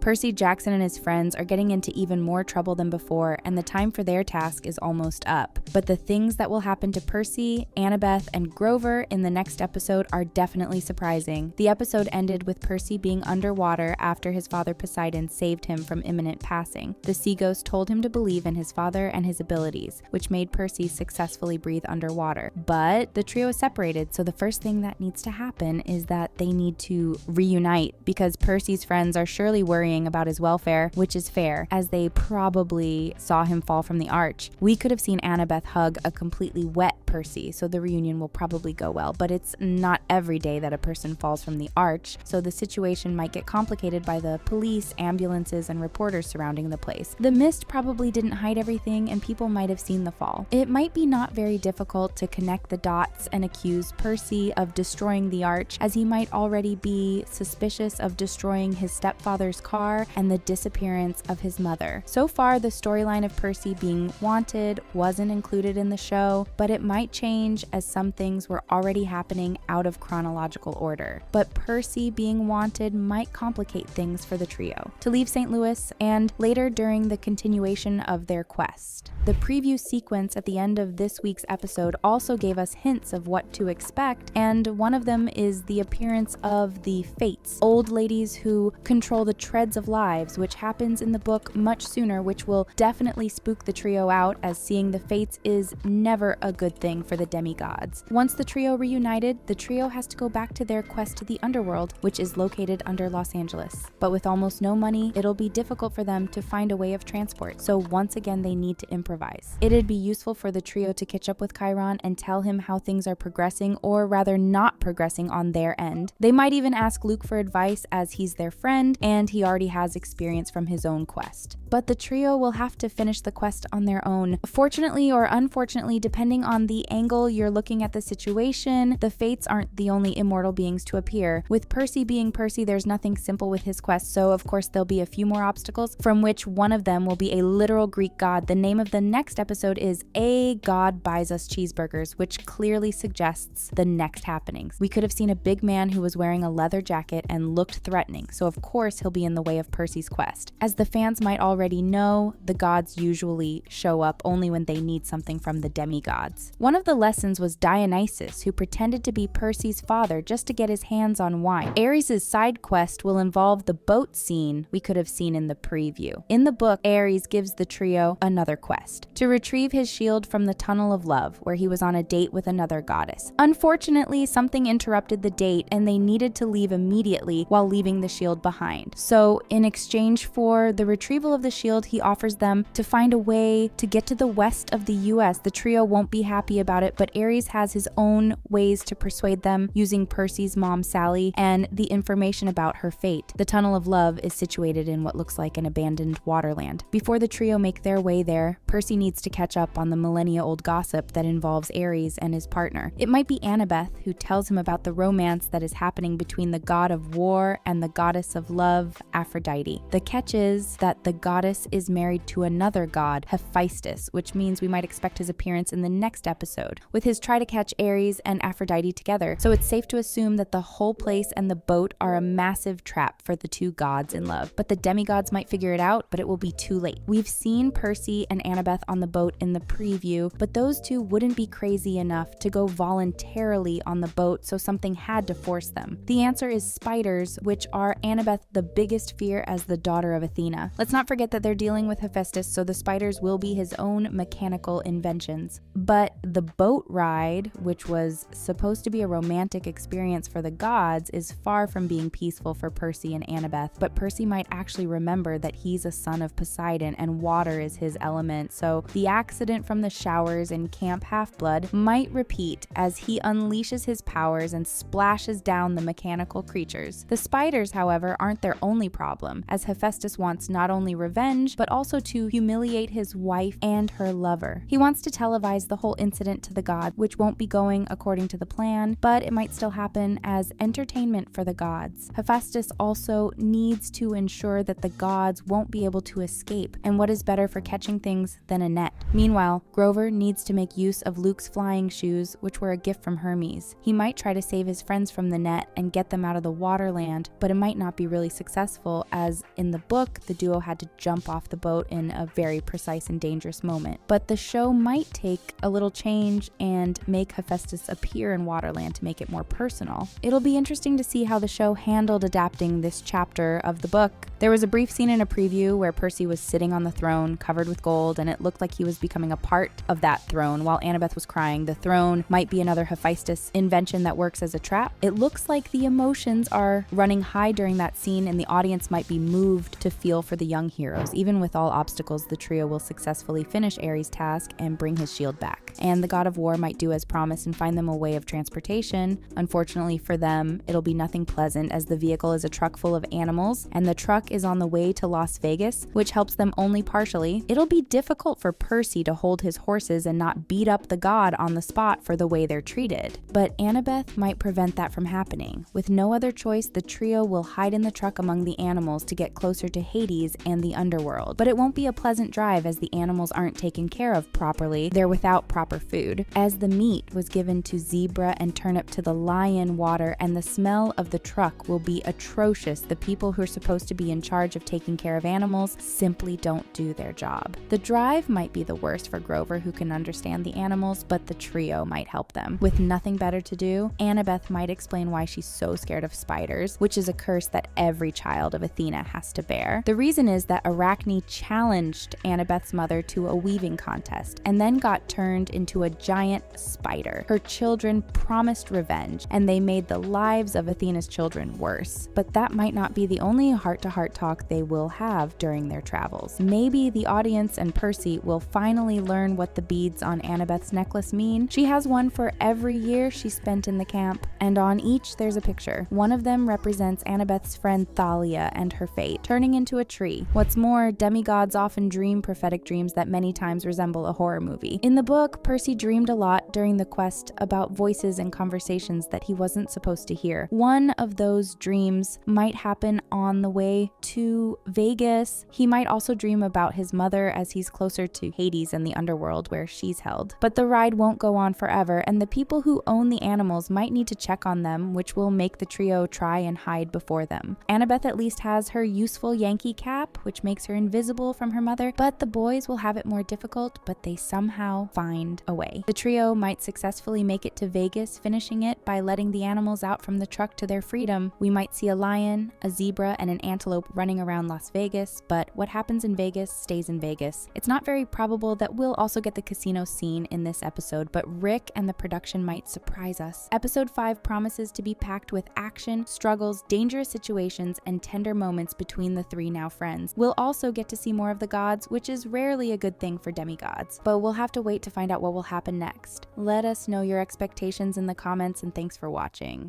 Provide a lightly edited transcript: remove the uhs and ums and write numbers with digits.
Percy Jackson and his friends are getting into even more trouble than before, and the time for their task is almost up. But the things that will happen to Percy, Annabeth, and Grover in the next episode are definitely surprising. The episode ended with Percy being underwater after his father Poseidon saved him from imminent passing. The sea ghost told him to believe in his father and his abilities, which made Percy successfully breathe underwater. But the trio is separated, so the first thing that needs to happen is that they need to reunite, because Percy's friends are surely worrying about his welfare, which is fair, as they probably saw him fall from the arch. We could have seen Annabeth hug a completely wet Percy, so the reunion will probably go well, but it's not every day that a person falls from the arch, so the situation might get complicated by the police, ambulances, and reporters surrounding the place. The mist probably didn't hide everything, and people might have seen the fall. It might be not very difficult to connect the dots and accuse Percy of destroying the arch, as he might already be suspicious of destroying his stepfather's car and the disappearance of his mother. So far, the storyline of Percy being wanted wasn't included in the show, but it might change as some things were already happening out of chronological order. But Percy being wanted might complicate things for the trio to leave St. Louis and later during the continuation of their quest. The preview sequence at the end of this week's episode also gave us hints of what to expect, and one of them is the appearance of the Fates, old ladies who control the treads of lives, which happens in the book much sooner, which will definitely spook the trio out, as seeing the Fates is never a good thing for the demigods. Once the trio reunited, the trio has to go back to their quest to the underworld, which is located under Los Angeles. But with almost no money, it'll be difficult for them to find a way of transport, so once again they need to improvise. It'd be useful for the trio to catch up with Chiron and tell him how things are progressing, or rather not progressing on their end. They might even ask Luke for advice, as he's their friend and he already has experience from his own quest. But the trio will have to finish the quest on their own. Fortunately or unfortunately, depending on the angle you're looking at the situation, the Fates aren't the only immortal beings to appear. With Percy being Percy, there's nothing simple with his quest, so of course there'll be a few more obstacles, from which one of them will be a literal Greek god. The name of the next episode is A God Buys Us Cheeseburgers, which clearly suggests the next happenings. We could have seen a big man who was wearing a leather jacket and looked threatening, so of course he'll be in the way of Percy's quest. As the fans might already know, the gods usually show up only when they need something from the demigods. One of the lessons was Dionysus, who pretended to be Percy's father just to get his hands on wine. Ares' side quest will involve the boat scene we could have seen in the preview. In the book, Ares gives the trio another quest: to retrieve his shield from the Tunnel of Love, where he was on a date with another goddess. Unfortunately, something interrupted the date and they needed to leave immediately while leaving the shield behind. So in exchange for the retrieval of the shield, he offers them to find a way to get to the west of the US. The trio won't be happy about it, but Ares has his own ways to persuade them, using Percy's mom Sally and the information about her fate. The Tunnel of Love is situated in what looks like an abandoned waterland. Before the trio make their way there, Percy needs to catch up on the millennia-old gossip that involves Ares and his partner. It might be Annabeth who tells him about the romance that is happening between the god of war and the goddess of love, Aphrodite. The catch is that the goddess is married to another god, Hephaestus, which means we might expect his appearance in the next episode, with his try to catch Ares and Aphrodite together. So it's safe to assume that the whole place and the boat are a massive trap for the two gods in love. But the demigods might figure it out, but it will be too late. We've seen Percy and Annabeth on the boat in the preview, but those two wouldn't be crazy enough to go voluntarily on the boat, so something had to force them. The answer is spiders, which are Annabeth the biggest fear as the daughter of Athena. Let's not forget that they're dealing with Hephaestus, so the spiders will be his own mechanical inventions. But the boat ride, which was supposed to be a romantic experience for the gods, is far from being peaceful for Percy and Annabeth. But Percy might actually remember that he's a son of Poseidon and water is his element, so the accident from the showers in Camp Half-Blood might repeat as he unleashes his powers and splashes down the mechanical creatures. The spiders, however, aren't their only problem, as Hephaestus wants not only revenge, but also to humiliate his wife and her lover. He wants to televise the whole incident to the god, which won't be going according to the plan, but it might still happen as entertainment for the gods. Hephaestus also needs to ensure that the gods won't be able to escape, and what is better for catching things than a net? Meanwhile, Grover needs to make use of Luke's flying shoes, which were a gift from Hermes. He might try to save his friends from the net and get them out of the waterland, but it might not be really successful stressful, as in the book, the duo had to jump off the boat in a very precise and dangerous moment. But the show might take a little change and make Hephaestus appear in Waterland to make it more personal. It'll be interesting to see how the show handled adapting this chapter of the book. There was a brief scene in a preview where Percy was sitting on the throne covered with gold, and it looked like he was becoming a part of that throne while Annabeth was crying. The throne might be another Hephaestus invention that works as a trap. It looks like the emotions are running high during that scene, and the audience might be moved to feel for the young heroes. Even with all obstacles, the trio will successfully finish Ares' task and bring his shield back. And the god of war might do as promised and find them a way of transportation. Unfortunately for them, it'll be nothing pleasant, as the vehicle is a truck full of animals, and the truck is on the way to Las Vegas, which helps them only partially. It'll be difficult for Percy to hold his horses and not beat up the god on the spot for the way they're treated. But Annabeth might prevent that from happening. With no other choice, the trio will hide in the truck among the animals to get closer to Hades and the underworld. But it won't be a pleasant drive, as the animals aren't taken care of properly. They're without proper food, as the meat was given to zebra and turnip to the lion water, and the smell of the truck will be atrocious. The people who are supposed to be in charge of taking care of animals simply don't do their job. The drive might be the worst for Grover, who can understand the animals, but the trio might help them. With nothing better to do, Annabeth might explain why she's so scared of spiders, which is a curse that every child of Athena has to bear. The reason is that Arachne challenged Annabeth's mother to a weaving contest and then got turned into a giant spider. Her children promised revenge, and they made the lives of Athena's children worse. But that might not be the only heart-to-heart talk they will have during their travels. Maybe the audience and Percy will finally learn what the beads on Annabeth's necklace mean. She has one for every year she spent in the camp, and on each there's a picture. One of them represents Annabeth's friend Thalia and her fate, turning into a tree. What's more, demigods often dream prophetic dreams that many times resemble a horror movie. In the book, Percy dreamed a lot during the quest about voices and conversations that he wasn't supposed to hear. One of those dreams might happen on the way to Vegas. He might also dream about his mother as he's closer to Hades and the underworld where she's held. But the ride won't go on forever, and the people who own the animals might need to check on them, which will make the trio try and hide before them. Annabeth at least has her useful Yankee cap, which makes her invisible from her mother, but the boys will have it more difficult, but they somehow find a way. The trio might successfully make it to Vegas, finishing it by letting the animals out from the truck to their freedom. We might see a lion, a zebra, and an antelope running around Las Vegas, but what happens in Vegas stays in Vegas. It's not very probable that we'll also get the casino scene in this episode, but Rick and the production might surprise us. Episode 5 promises to be packed with action, struggles, dangerous situations, and tender moments between the three now friends. We'll also get to see more of the gods, which is rarely a good thing for demigods, but we'll have to wait to find out what will happen next. Let us know your expectations in the comments, and thanks for watching.